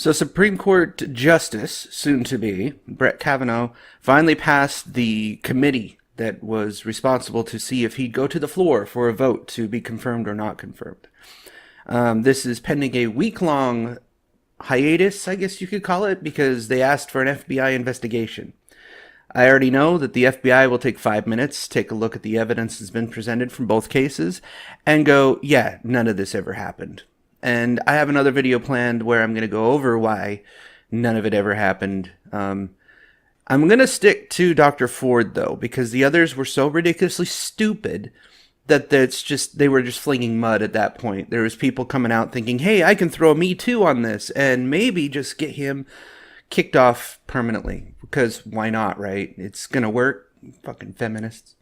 So, Supreme Court Justice, soon to be, Brett Kavanaugh, finally passed the committee that was responsible to see if he'd go to the floor for a vote to be confirmed or not confirmed. This is pending a week long hiatus, I guess you could call it, because they asked for an FBI investigation. I already know that the FBI will take 5 minutes, take a look at the evidence that's been presented from both cases, and go, yeah, none of this ever happened. And I have another video planned where I'm going to go over why none of it ever happened. I'm going to stick to Dr. Ford, though, because the others were so ridiculously stupid that they were just flinging mud at that point. There was people coming out thinking, hey, I can throw a Me Too on this and maybe just get him kicked off permanently. Because why not, right? It's going to work. Fucking feminists.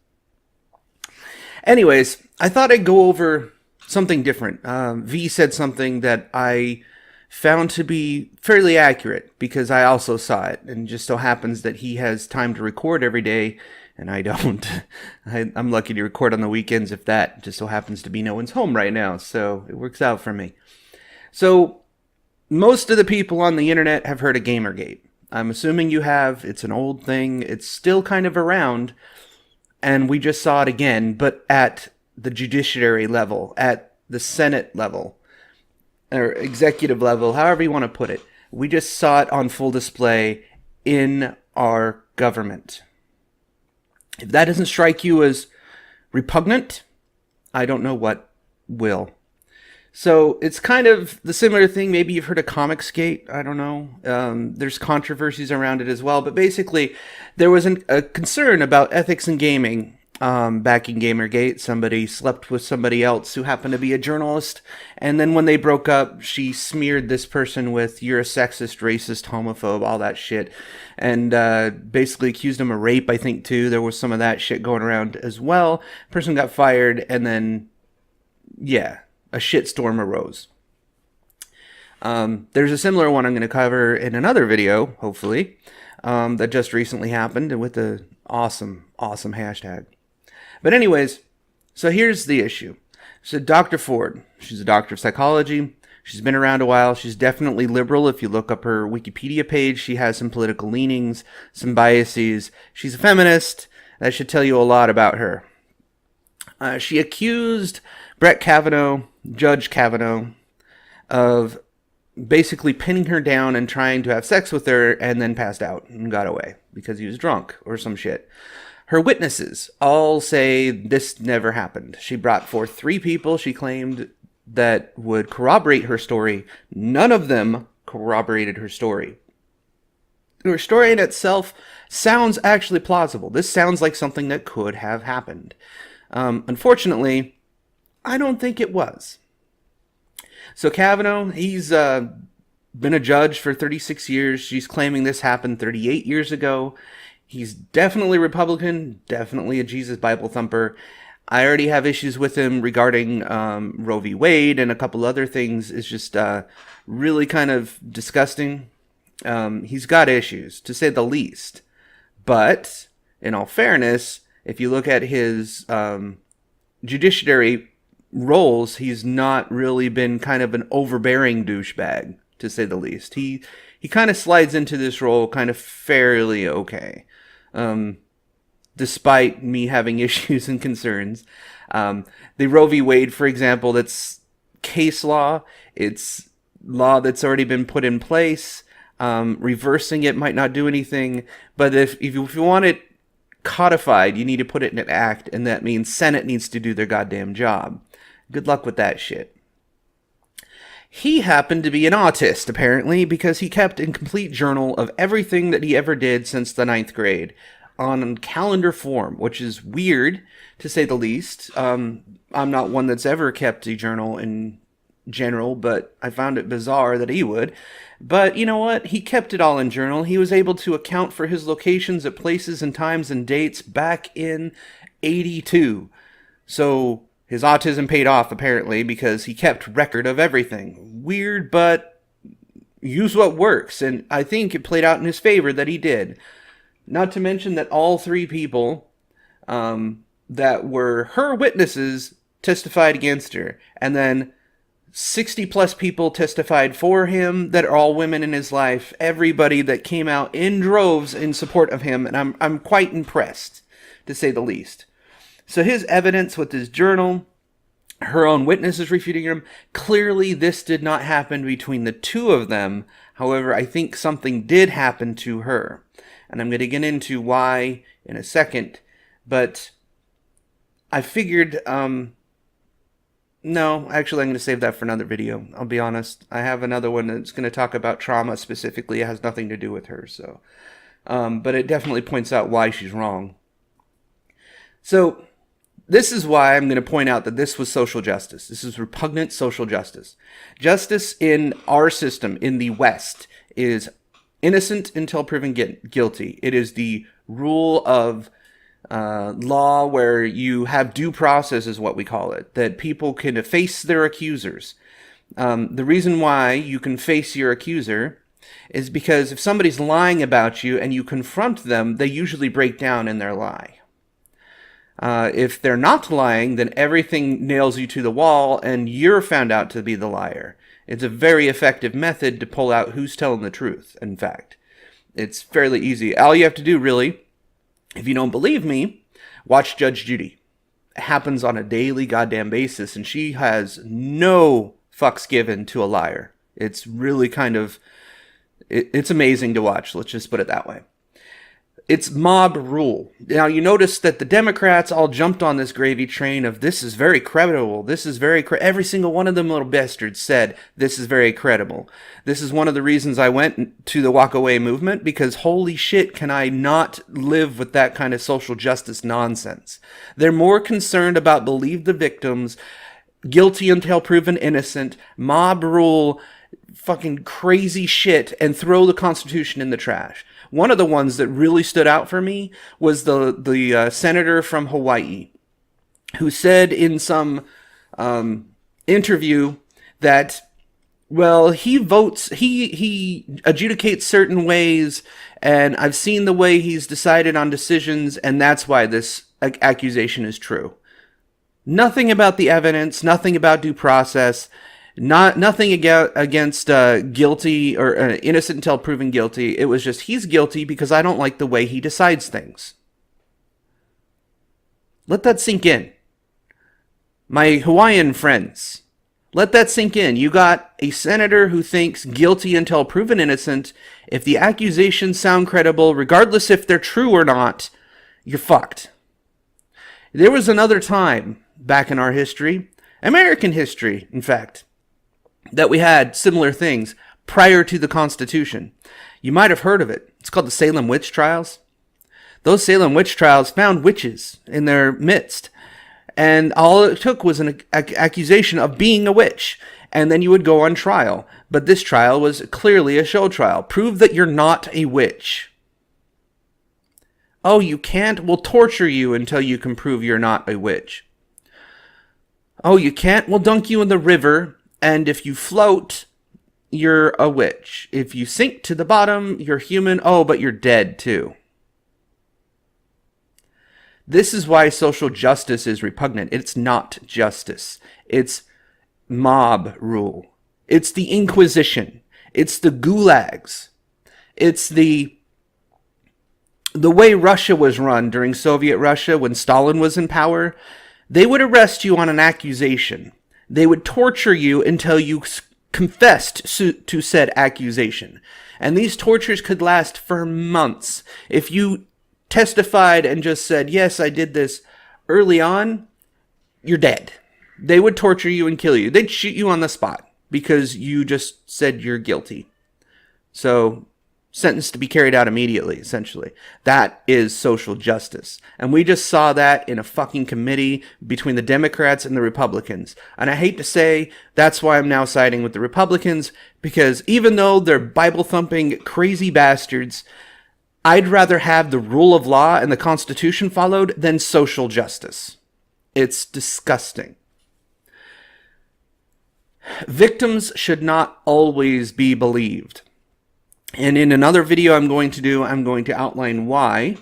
Anyways, I thought I'd go over something different. V said something that I found to be fairly accurate because I also saw it, and just so happens that he has time to record every day and I don't. I'm lucky to record on the weekends if that just so happens to be no one's home right now, so it works out for me. So most of the people on the internet have heard of Gamergate. I'm assuming you have. It's an old thing. It's still kind of around, and we just saw it again, but at the judiciary level, at the Senate level, or executive level, however you want to put it. We just saw it on full display in our government. If that doesn't strike you as repugnant, I don't know what will. So it's kind of the similar thing. Maybe you've heard of Comicsgate. I don't know. There's controversies around it as well. But basically, there was a concern about ethics in gaming. Back in Gamergate, somebody slept with somebody else who happened to be a journalist, and then when they broke up, she smeared this person with, you're a sexist, racist, homophobe, all that shit, and basically accused him of rape, I think, too. There was some of that shit going around as well. Person got fired, and then, yeah, a shitstorm arose. There's a similar one I'm going to cover in another video, hopefully, that just recently happened, and with the awesome hashtag. But anyways, so here's the issue. So Dr. Ford, she's a doctor of psychology. She's been around a while. She's definitely liberal. If you look up her Wikipedia page, she has some political leanings, some biases. She's a feminist. That should tell you a lot about her. She accused Brett Kavanaugh, Judge Kavanaugh, of basically pinning her down and trying to have sex with her, and then passed out and got away because he was drunk or some shit. Her witnesses all say this never happened. She brought forth 3 people she claimed that would corroborate her story. None of them corroborated her story. Her story in itself sounds actually plausible. This sounds like something that could have happened. Unfortunately, I don't think it was. So Kavanaugh, he's been a judge for 36 years. She's claiming this happened 38 years ago. He's definitely Republican, definitely a Jesus Bible thumper. I already have issues with him regarding Roe v. Wade and a couple other things. It's just really kind of disgusting. He's got issues, to say the least. But, in all fairness, if you look at his judiciary roles, he's not really been kind of an overbearing douchebag, to say the least. He kind of slides into this role kind of fairly okay. Despite me having issues and concerns. The Roe v. Wade, for example, that's case law. It's law that's already been put in place. Reversing it might not do anything. But if you want it codified, you need to put it in an act, and that means Senate needs to do their goddamn job. Good luck with that shit. He happened to be an autist, apparently, because he kept a complete journal of everything that he ever did since the 9th grade on calendar form, which is weird, to say the least. I'm not one that's ever kept a journal in general, but I found it bizarre that he would. But you know what? He kept it all in journal. He was able to account for his locations at places and times and dates back in 82. So his autism paid off, apparently, because he kept record of everything. Weird, but use what works. And I think it played out in his favor that he did. Not to mention that all 3 people that were her witnesses testified against her. And then 60 plus people testified for him that are all women in his life. Everybody that came out in droves in support of him, and I'm quite impressed, to say the least. So his evidence with his journal, her own witnesses refuting him, clearly this did not happen between the two of them. However, I think something did happen to her, and I'm going to get into why in a second. But I figured, no, actually I'm going to save that for another video. I'll be honest. I have another one that's going to talk about trauma specifically. It has nothing to do with her, so. But it definitely points out why she's wrong. So this is why I'm going to point out that this was social justice. This is repugnant social justice. Justice in our system, in the West, is innocent until proven guilty. It is the rule of law where you have due process, is what we call it, that people can face their accusers. The reason why you can face your accuser is because if somebody's lying about you and you confront them, they usually break down in their lie. If they're not lying, then everything nails you to the wall and you're found out to be the liar. It's a very effective method to pull out who's telling the truth, in fact. It's fairly easy. All you have to do, really, if you don't believe me, watch Judge Judy. It happens on a daily goddamn basis, and she has no fucks given to a liar. It's really kind of, it's amazing to watch, let's just put it that way. It's mob rule. Now, you notice that the Democrats all jumped on this gravy train of this is very credible. This is very every single one of them little bastards said this is very credible. This is one of the reasons I went to the walk away movement, because holy shit, can I not live with that kind of social justice nonsense. They're more concerned about believe the victims, guilty until proven innocent, mob rule, fucking crazy shit, and throw the Constitution in the trash. One of the ones that really stood out for me was the senator from Hawaii, who said in some interview that, well, he adjudicates certain ways, and I've seen the way he's decided on decisions, and that's why this accusation is true. Nothing about the evidence, nothing about due process. Nothing against guilty or innocent until proven guilty. It was just he's guilty because I don't like the way he decides things. Let that sink in. My Hawaiian friends, let that sink in. You got a senator who thinks guilty until proven innocent. If the accusations sound credible, regardless if they're true or not, you're fucked. There was another time back in our history, American history, in fact, that we had similar things prior to the Constitution. You might have heard of it. It's called the Salem Witch Trials. Those Salem Witch Trials found witches in their midst, and all it took was an accusation of being a witch, and then you would go on trial. But this trial was clearly a show trial. Prove that you're not a witch. Oh, you can't? We'll torture you until you can prove you're not a witch. Oh, you can't? We'll dunk you in the river, and if you float, you're a witch. If you sink to the bottom, you're human. Oh, but you're dead too. This is why social justice is repugnant. It's not justice. It's mob rule. It's the Inquisition. It's the gulags. It's the way Russia was run during Soviet Russia when Stalin was in power. They would arrest you on an accusation. They would torture you until you confessed to said accusation. And these tortures could last for months. If you testified and just said, yes, I did this early on, you're dead. They would torture you and kill you. They'd shoot you on the spot because you just said you're guilty. So, sentenced to be carried out immediately, essentially. That is social justice. And we just saw that in a fucking committee between the Democrats and the Republicans. And I hate to say that's why I'm now siding with the Republicans, because even though they're Bible-thumping crazy bastards, I'd rather have the rule of law and the Constitution followed than social justice. It's disgusting. Victims should not always be believed. And in another video I'm going to outline why,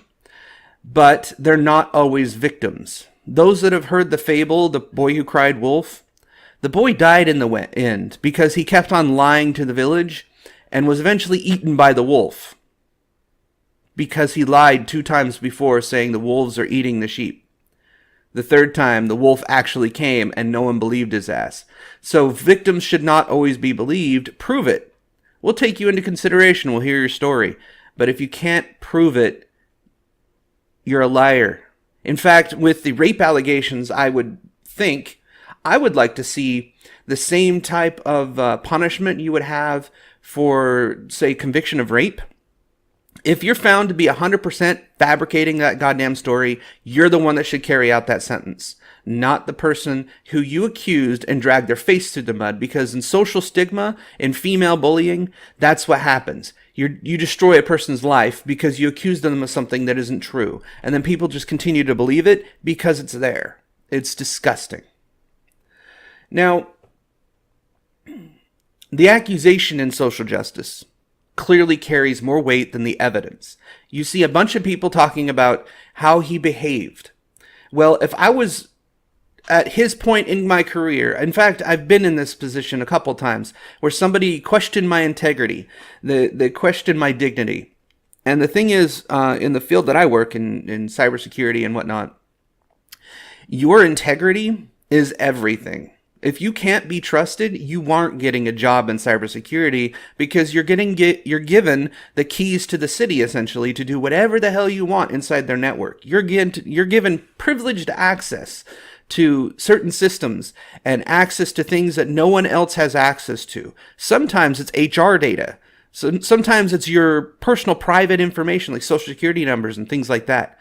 but they're not always victims. Those that have heard the fable, The Boy Who Cried Wolf, The boy died in the end because he kept on lying to the village and was eventually eaten by the wolf because he lied 2 times before saying the wolves are eating the sheep. The 3rd time, the wolf actually came and no one believed his ass. So victims should not always be believed. Prove it. We'll take you into consideration. We'll hear your story. But if you can't prove it, you're a liar. In fact, with the rape allegations, I would like to see the same type of punishment you would have for, say, conviction of rape. If you're found to be 100% fabricating that goddamn story, you're the one that should carry out that sentence, not the person who you accused and dragged their face through the mud. Because in social stigma, in female bullying, that's what happens. You destroy a person's life because you accuse them of something that isn't true. And then people just continue to believe it because it's there. It's disgusting. Now, the accusation in social justice clearly carries more weight than the evidence. You see a bunch of people talking about how he behaved. Well, if I was at his point in my career, in fact, I've been in this position a couple times where somebody questioned my integrity, they questioned my dignity. And the thing is, in the field that I work in cybersecurity and whatnot, your integrity is everything. If you can't be trusted, you aren't getting a job in cybersecurity because you're given the keys to the city, essentially, to do whatever the hell you want inside their network. You're given privileged access to certain systems and access to things that no one else has access to. Sometimes it's HR data. So sometimes it's your personal private information, like social security numbers and things like that.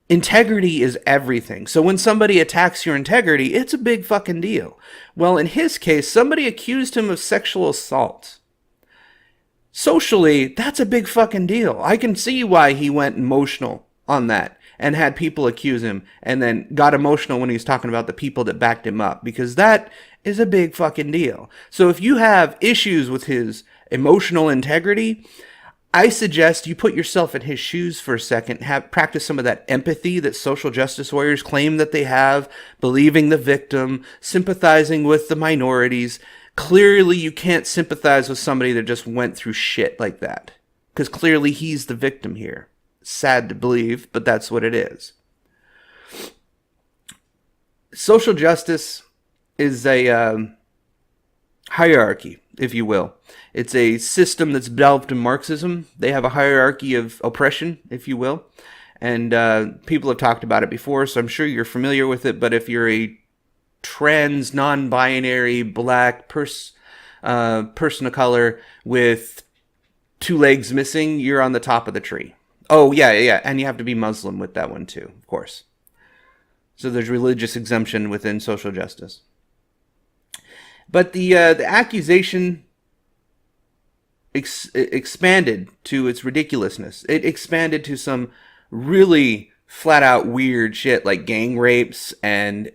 Integrity is everything. So when somebody attacks your integrity, it's a big fucking deal. Well, in his case, somebody accused him of sexual assault. Socially, that's a big fucking deal. I can see why he went emotional on that and had people accuse him and then got emotional when he was talking about the people that backed him up, because that is a big fucking deal. So if you have issues with his emotional integrity, I suggest you put yourself in his shoes for a second, practice some of that empathy that social justice warriors claim that they have, believing the victim, sympathizing with the minorities. Clearly, you can't sympathize with somebody that just went through shit like that, because clearly he's the victim here. Sad to believe, but that's what it is. Social justice is a hierarchy, if you will. It's a system that's developed in Marxism. They have a hierarchy of oppression, if you will. And people have talked about it before, so I'm sure you're familiar with it. But if you're a trans, non-binary, black person of color with 2 legs missing, you're on the top of the tree. Oh, yeah. And you have to be Muslim with that one, too, of course. So there's religious exemption within social justice. But the accusation expanded to its ridiculousness. It expanded to some really flat out weird shit like gang rapes, and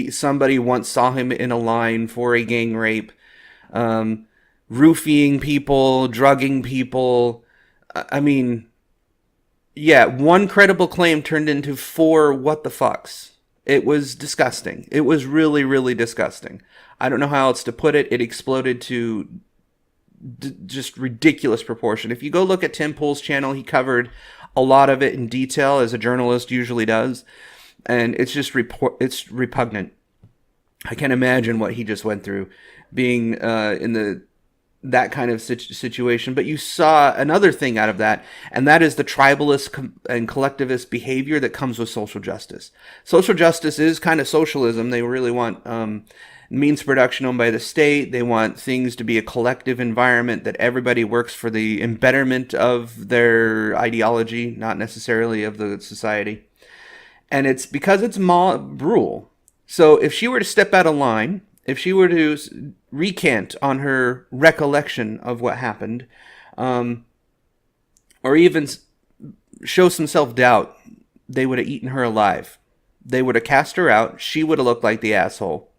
somebody once saw him in a line for a gang rape, roofing people, drugging people. I mean, yeah, one credible claim turned into 4 what the fucks. It was disgusting. It was really, really disgusting. I don't know how else to put it. It exploded to just ridiculous proportion. If you go look at Tim Pool's channel, he covered a lot of it in detail, as a journalist usually does, and it's just it's repugnant. I can't imagine what he just went through being in that kind of situation. But you saw another thing out of that, and that is the tribalist and collectivist behavior that comes with social justice. Social justice is kind of socialism. They really want means production owned by the state. They want things to be a collective environment that everybody works for the embetterment of their ideology, not necessarily of the society. And it's because it's mob rule. So if she were to step out of line, if she were to recant on her recollection of what happened, or even show some self-doubt, they would have eaten her alive. They would have cast her out. She would have looked like the asshole.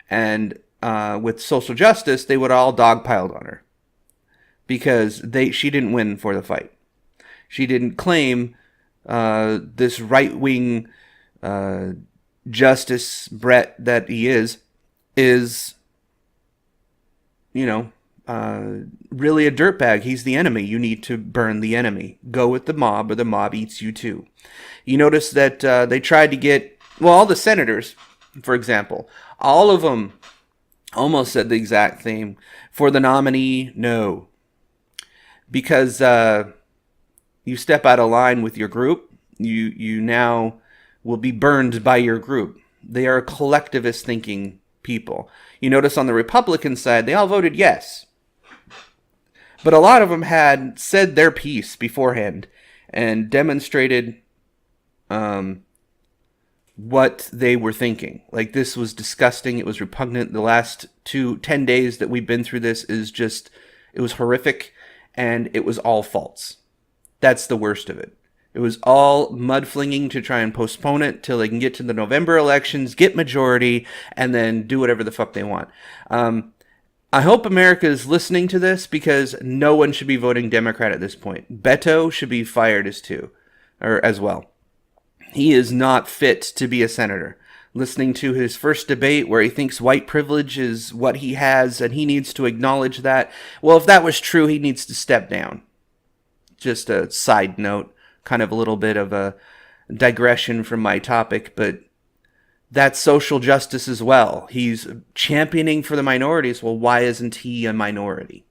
And with social justice, they would have all dogpiled on her because she didn't win for the fight. She didn't claim this right-wing justice Brett that he is is, you know, really a dirtbag. He's the enemy. You need to burn the enemy. Go with the mob, or the mob eats you too. You notice that they tried to get, well, all the senators, for example, all of them almost said the exact thing. For the nominee, no. Because you step out of line with your group, you now will be burned by your group. They are collectivist thinking people. You notice on the Republican side, they all voted yes. But a lot of them had said their piece beforehand and demonstrated what they were thinking. Like, this was disgusting. It was repugnant. The last 10 days that we've been through this is just, it was horrific, and it was all false. That's the worst of it. It was all mudflinging to try and postpone it till they can get to the November elections, get majority, and then do whatever the fuck they want. I hope America is listening to this, because no one should be voting Democrat at this point. Beto should be fired as well. He is not fit to be a senator. Listening to his first debate where he thinks white privilege is what he has and he needs to acknowledge that. Well, if that was true, he needs to step down. Just a side note, kind of a little bit of a digression from my topic, but that's social justice as well. He's championing for the minorities. Well, why isn't he a minority?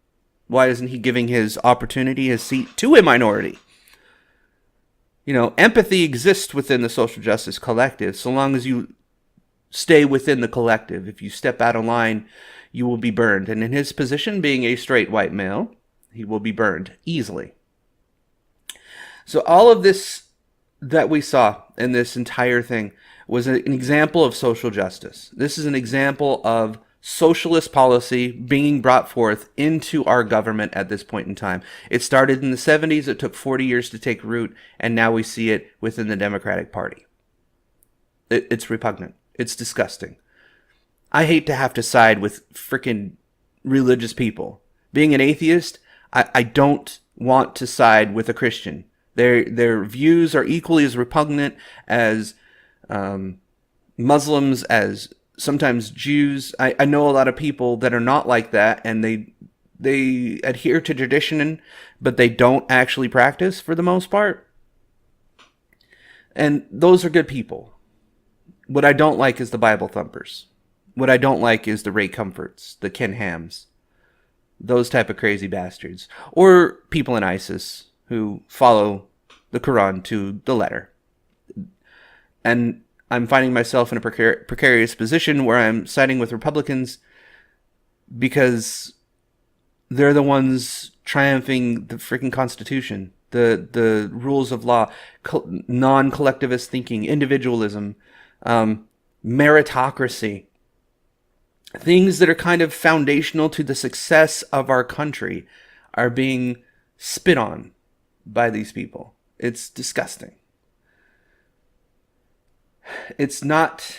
Why isn't he giving his opportunity, his seat, to a minority? You know, empathy exists within the social justice collective, so long as you stay within the collective. If you step out of line, you will be burned. And in his position, being a straight white male, he will be burned easily. So all of this that we saw in this entire thing was an example of social justice. This is an example of socialist policy being brought forth into our government at this point in time. It started in the 70s, it took 40 years to take root, and now we see it within the Democratic Party. It's repugnant. It's disgusting. I hate to have to side with freaking religious people. Being an atheist, I don't want to side with a Christian. Their views are equally as repugnant as Muslims, as sometimes Jews. I know a lot of people that are not like that, and they adhere to tradition, but they don't actually practice for the most part. And those are good people. What I don't like is the Bible thumpers. What I don't like is the Ray Comforts, the Ken Hams, those type of crazy bastards. Or people in ISIS who follow the Quran to the letter. And I'm finding myself in a precarious position where I'm siding with Republicans because they're the ones triumphing the freaking Constitution, the rules of law, non-collectivist thinking, individualism, meritocracy, things that are kind of foundational to the success of our country are being spit on by these people. It's disgusting. It's not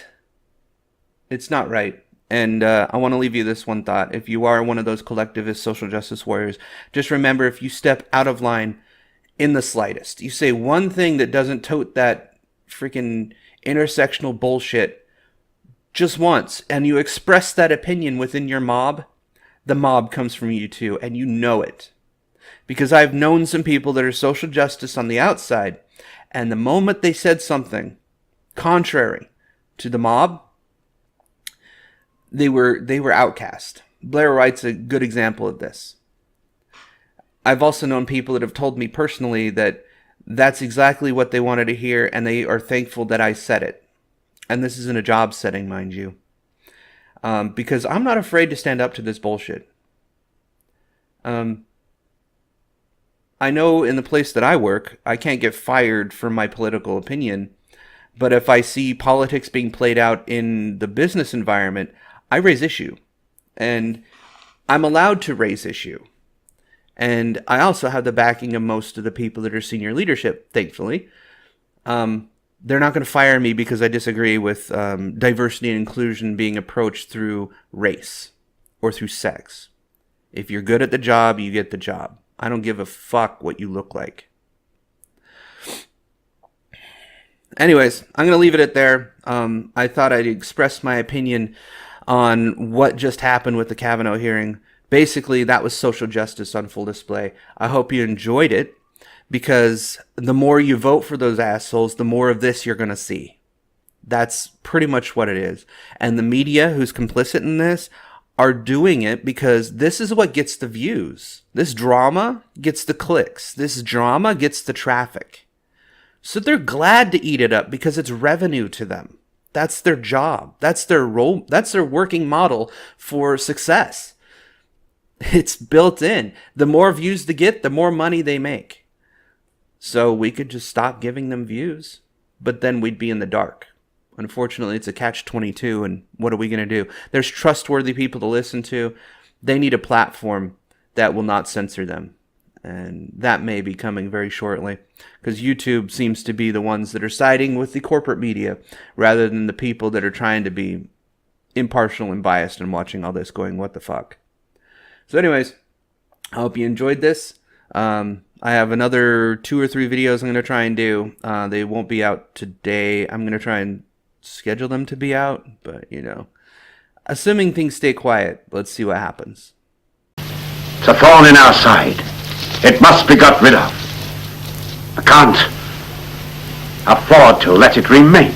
right. And I want to leave you this one thought. If you are one of those collectivist social justice warriors, just remember, if you step out of line in the slightest, you say one thing that doesn't tote that freaking intersectional bullshit just once, and you express that opinion within your mob, the mob comes from you too, and you know it. Because I've known some people that are social justice on the outside, and the moment they said something contrary to the mob, they were outcast. Blair White's a good example of this. I've also known people that have told me personally that that's exactly what they wanted to hear, and they are thankful that I said it. And this is in a job setting, mind you. Because I'm not afraid to stand up to this bullshit. I know in the place that I work, I can't get fired for my political opinion. But if I see politics being played out in the business environment, I raise issue. And I'm allowed to raise issue. And I also have the backing of most of the people that are senior leadership, thankfully. They're not going to fire me because I disagree with diversity and inclusion being approached through race or through sex. If you're good at the job, you get the job. I don't give a fuck what you look like. Anyways, I'm going to leave it at there. I thought I'd express my opinion on what just happened with the Kavanaugh hearing. Basically, that was social justice on full display. I hope you enjoyed it, because the more you vote for those assholes, the more of this you're going to see. That's pretty much what it is. And the media who's complicit in this are doing it because this is what gets the views. This drama gets the clicks. This drama gets the traffic. So they're glad to eat it up because it's revenue to them. That's their job. That's their role. That's their working model for success. It's built in. The more views they get, the more money they make. So we could just stop giving them views, but then we'd be in the dark. Unfortunately, it's a catch-22, and what are we going to do? There's trustworthy people to listen to. They need a platform that will not censor them, and that may be coming very shortly, because YouTube seems to be the ones that are siding with the corporate media rather than the people that are trying to be impartial and biased and watching all this going, what the fuck? So anyways, I hope you enjoyed this. I have another 2 or 3 videos I'm going to try and do. They won't be out today. I'm going to try and schedule them to be out, but you know, assuming things stay quiet, let's see what happens. It's a thorn in our side. It must be got rid of. I can't afford to let it remain.